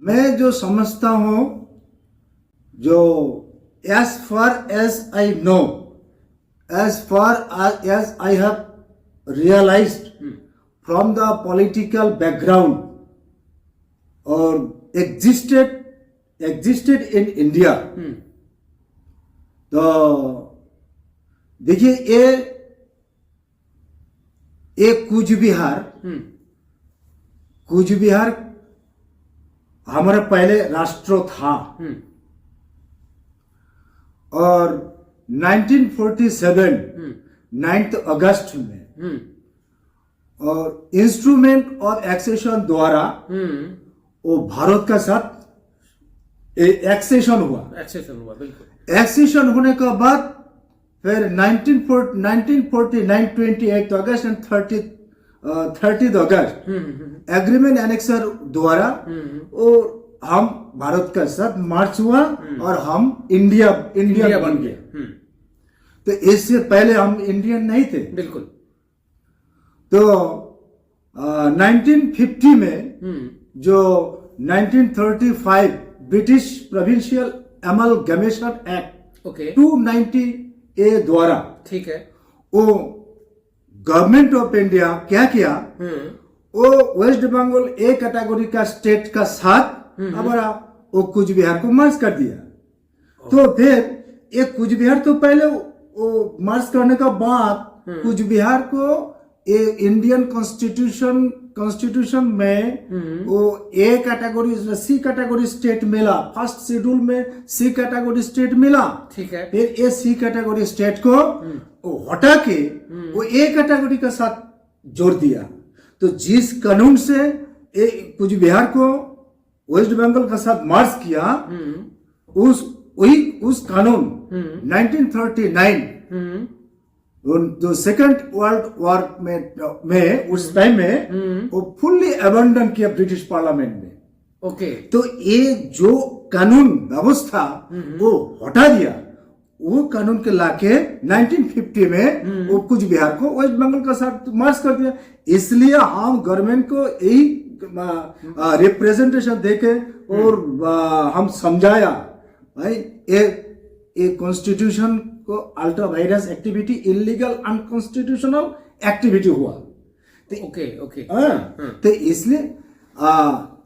मैं जो समझता हूँ, जो as far as I know, as far as I have realized from the political background or existed in India, तो देखिए ये कूच बिहार हमारा पहले राष्ट्र था और 1947 9 अगस्त में और इंस्ट्रूमेंट ऑफ एक्सेशन द्वारा वो भारत का साथ एक्सेशन हुआ बिल्कुल। एक्सेशन होने के बाद फिर 1949 28 अगस्त एंड 30 अगस्त एग्रीमेंट एनेक्सर द्वारा वो हम भारत का साथ मार्च हुआ और हम इंडिया बन गए। तो इससे पहले हम इंडियन नहीं थे बिल्कुल। तो 1950 में जो 1935 ब्रिटिश प्रोविंशियल एमलगमेशन एक्ट 290 द्वारा, ठीक है, वो गवर्नमेंट ऑफ इंडिया क्या किया, वो वेस्ट बंगाल ए कैटेगरी का स्टेट का साथ हमारा वो कूच बिहार को मर्ज कर दिया। तो फिर ये कूच बिहार तो पहले वो मर्ज करने का बाद कूच बिहार को ये इंडियन कॉन्स्टिट्यूशन में वो A category C category state मिला। फर्स्ट शेड्यूल में सी कैटेगरी स्टेट मिला, ठीक है। फिर ये सी कैटेगरी स्टेट को हटा के वो ए कैटेगरी के साथ जोड़ दिया। तो जिस कानून से कूच बिहार को वेस्ट बंगाल के साथ मार्च किया, उस कानून 1939 जो सेकेंड वर्ल्ड वॉर में उस टाइम में वो फुल्ली अबंडन किया ब्रिटिश पार्लियामेंट में। ओके। तो ये जो कानून व्यवस्था वो हटा दिया, वो कानून के लाके 1950 में वो कूच बिहार को वेस्ट बंगाल के साथ मार्च कर दिया। इसलिए हम गवर्नमेंट को यही रिप्रेजेंटेशन देके और हम समझाया भाई ये कॉन्स्टिट्यूशन को ultra vires activity illegal unconstitutional activity हुआ। ओके। तो इसलिए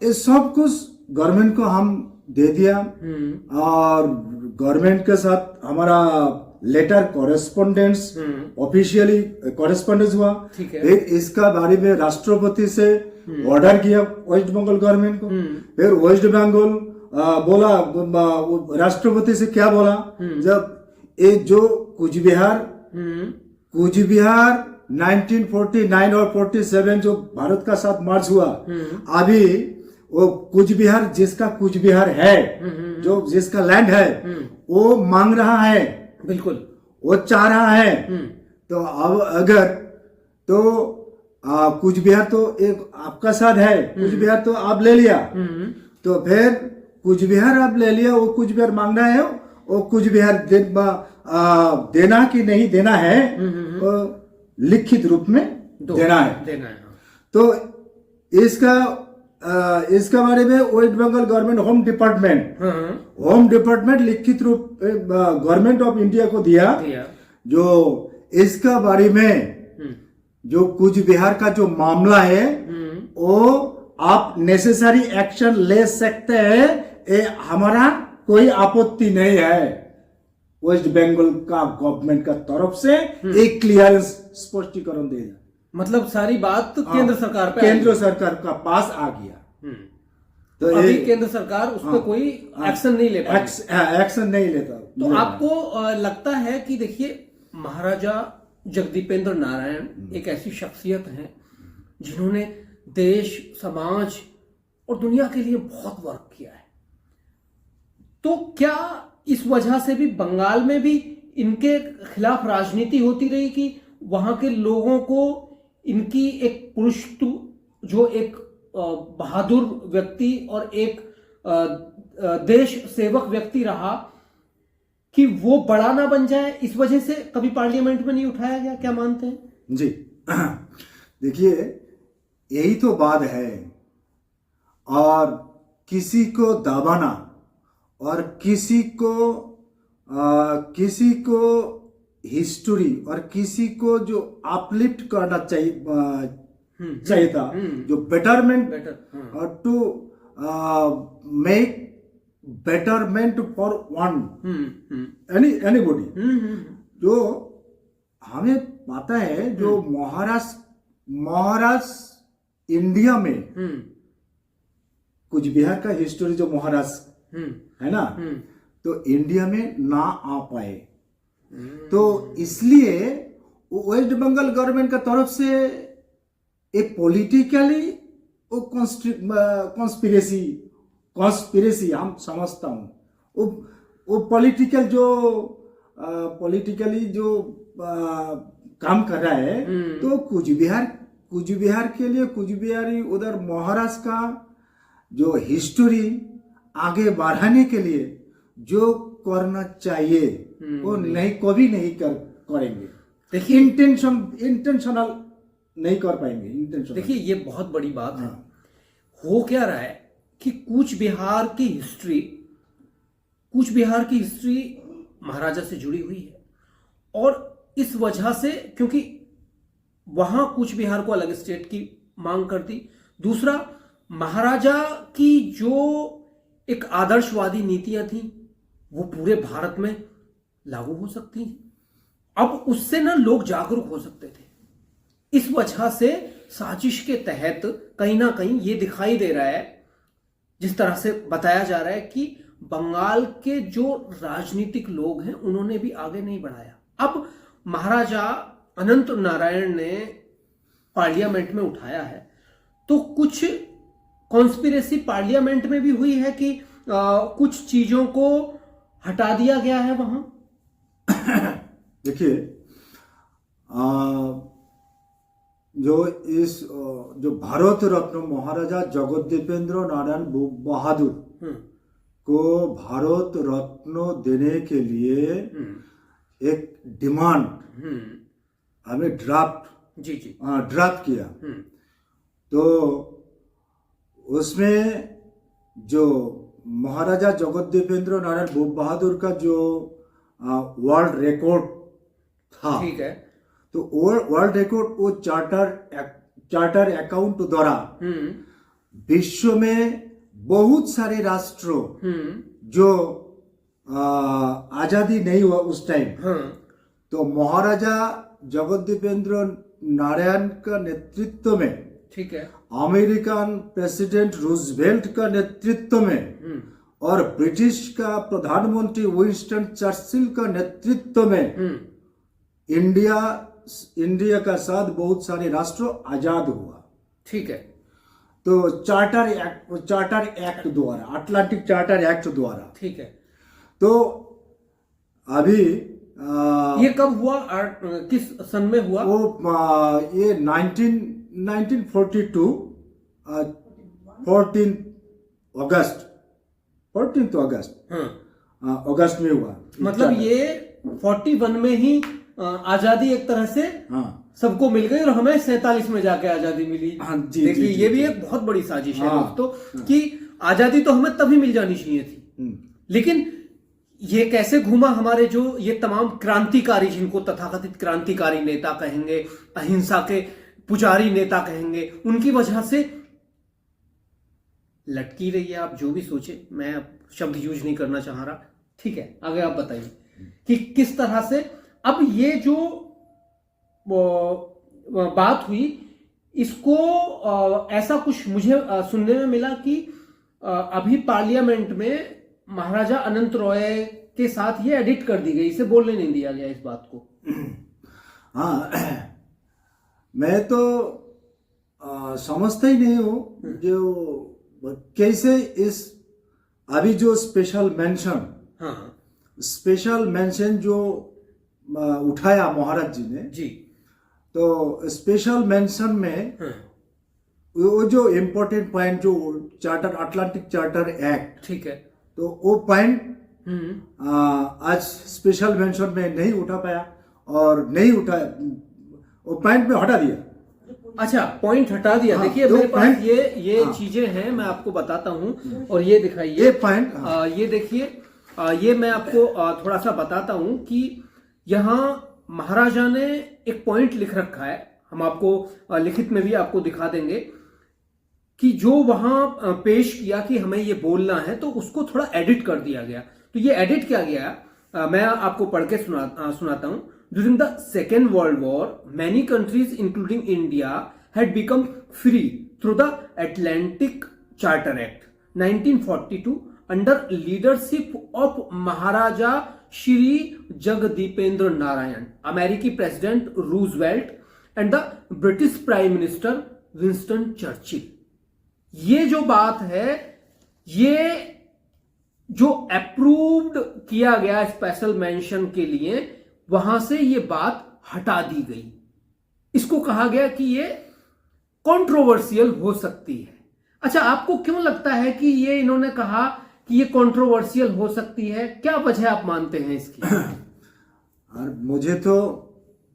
ये सब कुछ गवर्नमेंट को हम दे दिया और गवर्नमेंट के साथ हमारा लेटर कॉरेस्पॉन्डेंस ऑफिशियली कॉरेस्पॉन्डेंस हुआ। फिर इसका बारे में राष्ट्रपति से ऑर्डर किया वेस्ट बंगाल गवर्नमेंट को। फिर वेस्ट बंगाल बोला, राष्ट्रपति से क्या बोला, जब ये जो कूच बिहार 1949 और 47 जो भारत का साथ मार्च हुआ, अभी वो कूच बिहार जिसका कूच बिहार है, जो जिसका लैंड है, वो मांग रहा है, बिल्कुल वो चाह रहा है। तो अब अगर तो कूच बिहार तो एक आपका साथ है, कूच बिहार तो आप ले लिया, तो फिर कूच बिहार आप ले लिया, वो कूच बिहार मांग रहा है, वो कूच बिहार देना कि नहीं देना है, लिखित रूप में देना है। तो इसका बारे में West Bengal government home department लिखित रूप गवर्नमेंट ऑफ इंडिया को दिया, जो इसका बारे में जो कूच बिहार का जो मामला है वो आप नेसेसरी एक्शन ले सकते हैं, हमारा कोई आपत्ति नहीं है। वेस्ट बंगाल का गवर्नमेंट का तरफ से एक क्लियरेंस स्पष्टीकरण देगा, मतलब सारी बात तो केंद्र सरकार पे, केंद्र सरकार का पास आ गया। तो अभी केंद्र सरकार उस पर कोई एक्शन नहीं ले एक्शन नहीं लेता। तो आपको लगता है कि देखिए महाराजा जगदीपेंद्र नारायण एक ऐसी शख्सियत हैं जिन्होंने देश, समाज और दुनिया के लिए बहुत वर्क किया है, तो क्या इस वजह से भी बंगाल में भी इनके खिलाफ राजनीति होती रही कि वहां के लोगों को इनकी एक पुरुष जो एक बहादुर व्यक्ति और एक देश सेवक व्यक्ति रहा कि वो बड़ा ना बन जाए, इस वजह से कभी पार्लियामेंट में नहीं उठाया गया? क्या मानते हैं जी? देखिए यही तो बात है। और किसी को दबाना और किसी को हिस्ट्री और किसी को जो अपलिफ्ट करना चाहिए था, जो बेटरमेंट बेटर और to make betterment for one anybody, जो हमें पता है जो महाराष्ट्र इंडिया में कुछ बिहार का हिस्ट्री जो महाराष्ट्र है ना, तो इंडिया में ना आ पाए, तो इसलिए वेस्ट बंगाल गवर्नमेंट का तरफ से एक पॉलिटिकली कॉन्स्पिरेसी हम समझता हूँ, वो पॉलिटिकली जो काम कर रहा है, तो कुछ बिहार के लिए कुछ बिहारी उधर महाराष्ट्र का जो हिस्ट्री आगे बढ़ाने के लिए जो करना चाहिए वो कभी नहीं करेंगे। देखिए इंटेंशनल नहीं कर पाएंगे। इंटेंशनल, देखिए ये बहुत बड़ी बात है। हो क्या रहा है कि कूच बिहार की हिस्ट्री महाराजा से जुड़ी हुई है, और इस वजह से, क्योंकि वहां कूच बिहार को अलग स्टेट की मांग कर दी, दूसरा महाराजा की जो एक आदर्शवादी नीतियां थी वो पूरे भारत में लागू हो सकती हैं। अब उससे ना लोग जागरूक हो सकते थे। इस वजह से साजिश के तहत कहीं ना कहीं ये दिखाई दे रहा है, जिस तरह से बताया जा रहा है कि बंगाल के जो राजनीतिक लोग हैं उन्होंने भी आगे नहीं बढ़ाया। अब महाराजा अनंत नारायण ने पार्लियामेंट में उठाया है, तो कुछ कॉन्स्पिरेसी पार्लियामेंट में भी हुई है कि कुछ चीजों को हटा दिया गया है वहां। देखिए, जो भारत रत्न महाराजा जगद्दीपेंद्र नारायण बहादुर को भारत रत्न देने के लिए एक डिमांड हमें ड्राफ्ट किया, तो उसमें जो महाराजा जगद्दीपेंद्र नारायण बहादुर का जो वर्ल्ड रिकॉर्ड था, ठीक है, तो वर्ल्ड रिकॉर्ड वो चार्टर अकाउंट द्वारा विश्व में बहुत सारे राष्ट्रों जो आजादी नहीं हुआ उस टाइम, तो महाराजा जगद्दीपेंद्र नारायण का नेतृत्व में, ठीक है, अमेरिकन प्रेसिडेंट रूजवेल्ट का नेतृत्व में और ब्रिटिश का प्रधानमंत्री विंस्टन चर्चिल का नेतृत्व में इंडिया का साथ बहुत सारे राष्ट्र आजाद हुआ। ठीक है, तो चार्टर एक्ट द्वारा, अटलांटिक चार्टर एक्ट द्वारा, ठीक है। तो अभी ये कब हुआ, किस सन में हुआ? वो ये 1942 14 अगस्त में हुआ। मतलब ये 41 में ही आजादी एक तरह से सबको मिल गई और हमें 47 में जाके आजादी मिली। देखिए ये भी एक बहुत बड़ी साजिश है दोस्तों, कि आजादी तो हमें तभी मिल जानी चाहिए थी, लेकिन ये कैसे घूमा हमारे जो ये तमाम क्रांतिकारी, जिनको तथाकथित क्रांतिकारी नेता कहेंगे, अहिंसा के पुजारी नेता कहेंगे, उनकी वजह से लटकी रही है। आप जो भी सोचे, मैं शब्द यूज नहीं करना चाह रहा, ठीक है। आगे आप बताइए कि किस तरह से अब ये जो बात हुई, इसको ऐसा कुछ मुझे सुनने में मिला कि अभी पार्लियामेंट में महाराजा अनंत रॉय के साथ ये एडिट कर दी गई, इसे बोलने नहीं दिया गया इस बात को। हाँ, मैं तो समझता ही नहीं हूँ जो कैसे इस अभी जो स्पेशल मेंशन जो उठाया महाराज जी ने जी, तो स्पेशल मेंशन में वो जो इम्पोर्टेंट पॉइंट जो चार्टर, अटलांटिक चार्टर एक्ट, ठीक है, तो वो पॉइंट आज स्पेशल मेंशन में नहीं उठा पाया और नहीं उठा, वो पॉइंट में हटा दिया। अच्छा, पॉइंट हटा दिया। हाँ, देखिए तो मेरे पास point- ये हाँ। चीजें हैं, मैं आपको बताता हूँ। और ये दिखाइए, ये पॉइंट ये देखिए, ये मैं आपको थोड़ा सा बताता हूँ कि यहाँ महाराजा ने एक पॉइंट लिख रखा है। हम आपको लिखित में भी आपको दिखा देंगे कि जो वहां पेश किया कि हमें ये बोलना है, तो उसको थोड़ा एडिट कर दिया गया। तो ये एडिट किया गया, मैं आपको पढ़ के सुनाता हूं। During the second world war many countries including India had become free through the Atlantic charter act 1942 under leadership of Maharaja Shri Jagdipendra Narayan, अमेरिकी president Roosevelt and the British prime minister Winston Churchill. ये जो बात है, ये जो अप्रूव्ड किया गया स्पेशल मेंशन के लिए, वहां से ये बात हटा दी गई। इसको कहा गया कि ये कंट्रोवर्शियल हो सकती है। अच्छा, आपको क्यों लगता है कि ये इन्होंने कहा कि ये कंट्रोवर्शियल हो सकती है? क्या वजह आप मानते हैं इसकी? और मुझे तो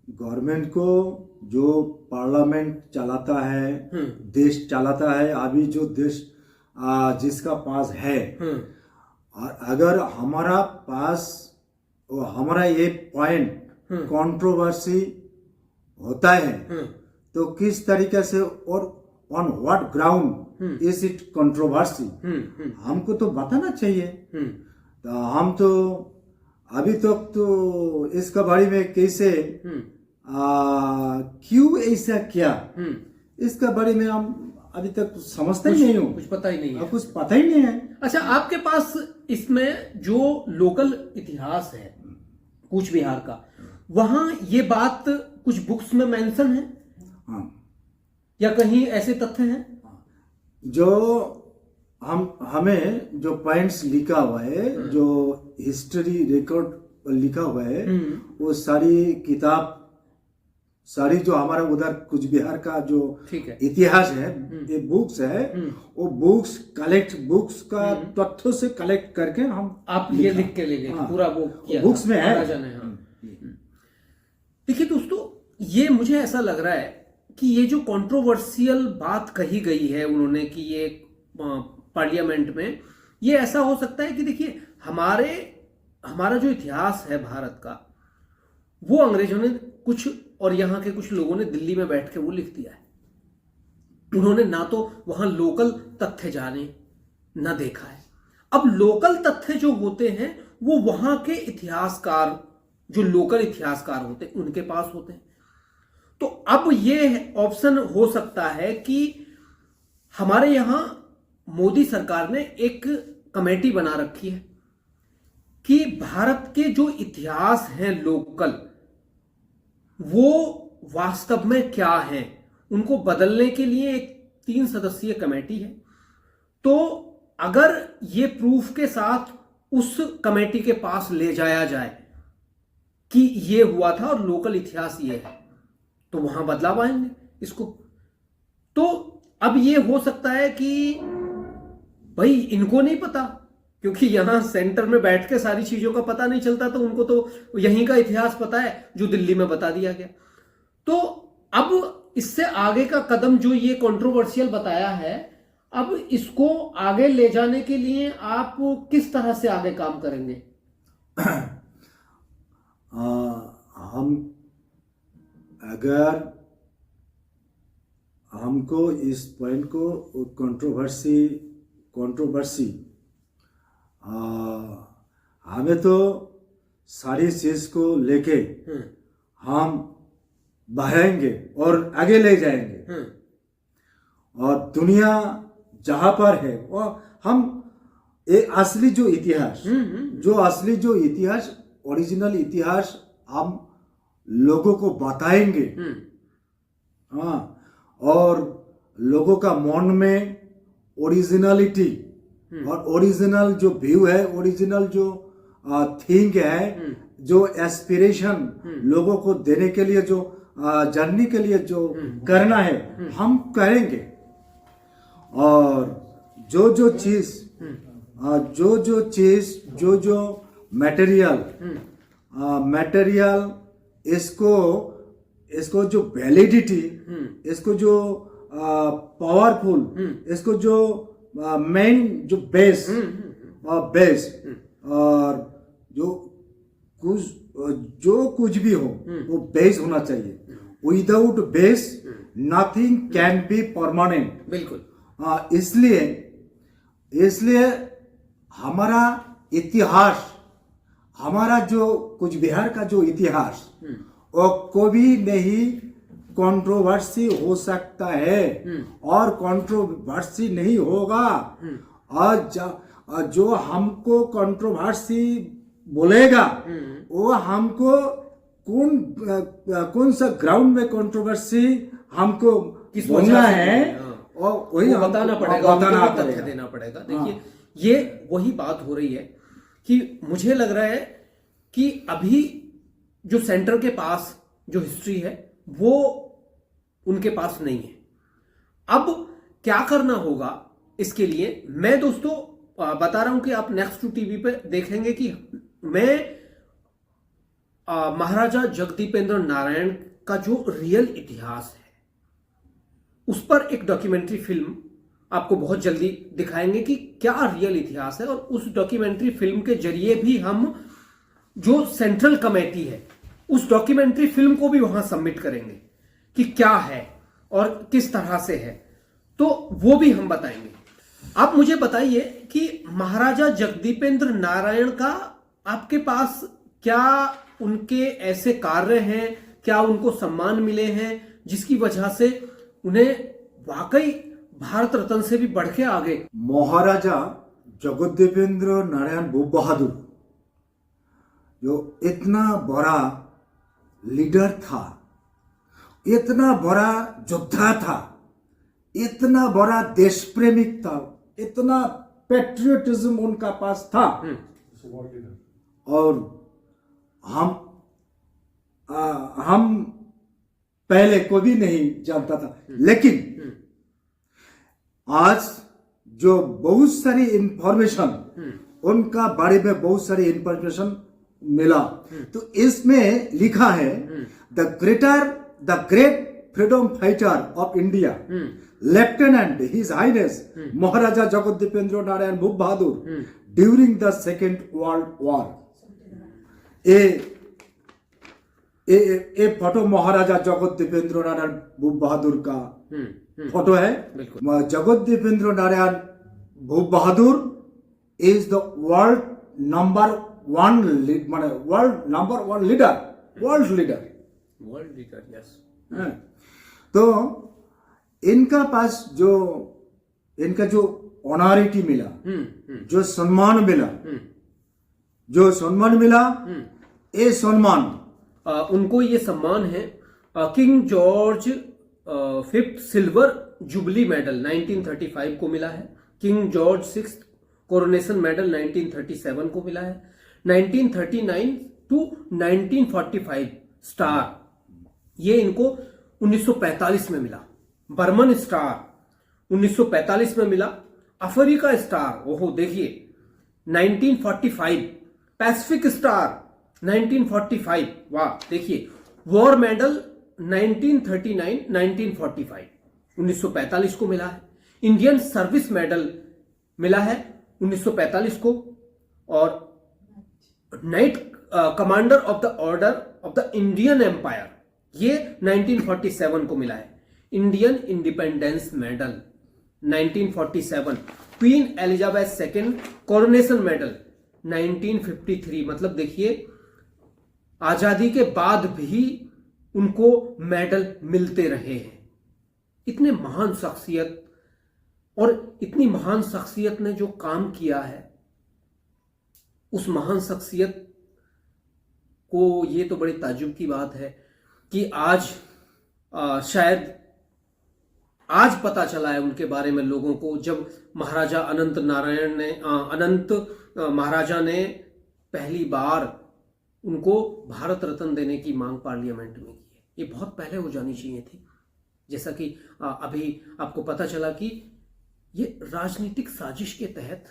गवर्नमेंट को जो पार्लियामेंट चलाता है, देश चलाता है, अभी जो देश जिसका पास है, और अगर हमारा पास हमारा ये पॉइंट कंट्रोवर्सी होता है, तो किस तरीके से और on what ground is it controversy, हमको तो बताना चाहिए। तो हम तो अभी तक तो इसका बारे में कैसे क्यों ऐसा किया, इसका बारे में हम अभी तक समझते ही नहीं हूँ, कुछ पता ही नहीं है। कुछ पता ही नहीं है। अच्छा, आपके पास इसमें जो लोकल इतिहास है कूच बिहार का, वहां ये बात कुछ बुक्स में मेंशन है? हाँ, या कहीं ऐसे तथ्य हैं? जो हमें जो पॉइंट्स लिखा हुआ है, जो हिस्ट्री रिकॉर्ड लिखा हुआ है, वो सारी किताब, सारी जो हमारा उधर कुछ बिहार का जो इतिहास है, ये बुक्स है, वो बुक्स का तथ्यों से कलेक्ट करके हम आप ये लिख के ले गए। हाँ, पूरा वो किया बुक्स में है। देखिए दोस्तों, ये मुझे ऐसा लग रहा है कि ये जो कंट्रोवर्शियल बात कही गई है उन्होंने कि ये पार्लियामेंट में, ये ऐसा हो सकता है कि देखिए हमारा जो इतिहास है भारत का, वो अंग्रेजों ने कुछ और यहाँ के कुछ लोगों ने दिल्ली में बैठ के वो लिख दिया है। उन्होंने ना तो वहां लोकल तथ्य जाने, ना देखा है। अब लोकल तथ्य जो होते हैं वो वहां के इतिहासकार, जो लोकल इतिहासकार होते हैं, उनके पास होते हैं। तो अब ये ऑप्शन हो सकता है कि हमारे यहां मोदी सरकार ने एक कमेटी बना रखी है कि भारत के जो इतिहास हैं लोकल, वो वास्तव में क्या है, उनको बदलने के लिए एक 3 सदस्यीय कमेटी है। तो अगर ये प्रूफ के साथ उस कमेटी के पास ले जाया जाए कि ये हुआ था और लोकल इतिहास ये है, तो वहां बदलाव आएंगे इसको। तो अब ये हो सकता है कि भाई इनको नहीं पता, क्योंकि यहां सेंटर में बैठ के सारी चीजों का पता नहीं चलता, तो उनको तो यहीं का इतिहास पता है जो दिल्ली में बता दिया गया। तो अब इससे आगे का कदम जो ये कंट्रोवर्शियल बताया है, अब इसको आगे ले जाने के लिए आप किस तरह से आगे काम करेंगे? हम अगर हमको इस पॉइंट को कंट्रोवर्सी हमें तो सारी चीज को लेके हम बढ़ाएंगे और आगे ले जाएंगे, और दुनिया जहां पर है वो हम असली जो इतिहास ओरिजिनल इतिहास हम लोगों को बताएंगे। हाँ, और लोगों का मन में ओरिजिनलिटी और ओरिजिनल जो व्यू है, ओरिजिनल जो थिंक है, जो एस्पिरेशन लोगों को देने के लिए, जो जानने के लिए जो करना है, हम करेंगे। और जो मटेरियल इसको इसको जो वैलिडिटी, इसको जो पावरफुल, इसको जो मेन जो बेस और जो कुछ भी हो वो बेस होना चाहिए. Without base nothing can be permanent. बिल्कुल. इसलिए हमारा इतिहास, हमारा जो कुछ बिहार का जो इतिहास वो कभी नहीं कंट्रोवर्सी हो सकता है और कंट्रोवर्सी नहीं होगा. और जो हमको कंट्रोवर्सी बोलेगा वो हमको कौन सा ग्राउंड में कंट्रोवर्सी हमको किस बोलना वजह से है बोलना, और वही वो बताना पड़ेगा, बताना उनको भी तथ्य देना पड़ेगा. देखिए ये वही बात हो रही है कि मुझे लग रहा है कि अभी जो सेंटर के पास जो हिस्ट्री है वो उनके पास नहीं है. अब क्या करना होगा इसके लिए, मैं दोस्तों बता रहा हूं कि आप नेक्स्ट टू टीवी पे देखेंगे कि मैं महाराजा जगदीपेंद्र नारायण का जो रियल इतिहास है उस पर एक डॉक्यूमेंट्री फिल्म आपको बहुत जल्दी दिखाएंगे कि क्या रियल इतिहास है. और उस डॉक्यूमेंट्री फिल्म के जरिए भी हम जो सेंट्रल कमेटी है उस डॉक्यूमेंट्री फिल्म को भी वहां सबमिट करेंगे कि क्या है और किस तरह से है, तो वो भी हम बताएंगे. आप मुझे बताइए कि महाराजा जगदीपेंद्र नारायण का आपके पास क्या उनके ऐसे कार्य हैं, क्या उनको सम्मान मिले हैं जिसकी वजह से उन्हें वाकई भारत रत्न से भी बढ़ के आगे. महाराजा जगदीपेंद्र नारायण भूप बहादुर जो इतना बड़ा लीडर था, इतना बड़ा योद्धा था, इतना बड़ा देश प्रेमिक था, इतना पेट्रियटिज्म उनका पास था. और हम पहले को भी नहीं जानता था, लेकिन आज जो बहुत सारी इंफॉर्मेशन उनका बारे में बहुत सारी इंफॉर्मेशन मिला, तो इसमें लिखा है the great freedom fighter of India lieutenant his highness Maharaja Jagdipendra Narayan Bhup Bahadur during the second world war. ये फोटो महाराजा जगदीपेंद्र नारायण भूप बहादुर का फोटो है. Jagdipendra Narayan Bhup Bahadur is the world number one leader. Yes. तो इनका पास इनका जो ऑनरिटी मिला, जो सम्मान मिला, ये सम्मान उनको ये सम्मान है king George fifth silver jubilee medal 1935 को मिला है. King George sixth coronation medal 1937 को मिला है. 1939 टू 1945 स्टार ये इनको 1945 में मिला. बर्मन स्टार 1945 में मिला. अफ्रीका स्टार ओहो देखिए 1945. पैसिफिक स्टार 1945 वाह देखिए. वॉर मेडल 1939 1945 1945 को मिला है. इंडियन सर्विस मेडल मिला है 1945 को. और knight commander of the order of the Indian empire ये 1947 को मिला है. Indian independence medal 1947. Queen Elizabeth second coronation medal 1953. मतलब देखिए आजादी के बाद भी उनको मेडल मिलते रहे हैं. इतने महान शख्सियत, और इतनी महान शख्सियत ने जो काम किया है उस महान शख्सियत को ये तो बड़ी ताज्जुब की बात है कि आज शायद आज पता चला है उनके बारे में लोगों को, जब महाराजा अनंत महाराजा ने पहली बार उनको भारत रत्न देने की मांग पार्लियामेंट में की है. ये बहुत पहले हो जानी चाहिए थी. जैसा कि अभी आपको पता चला कि ये राजनीतिक साजिश के तहत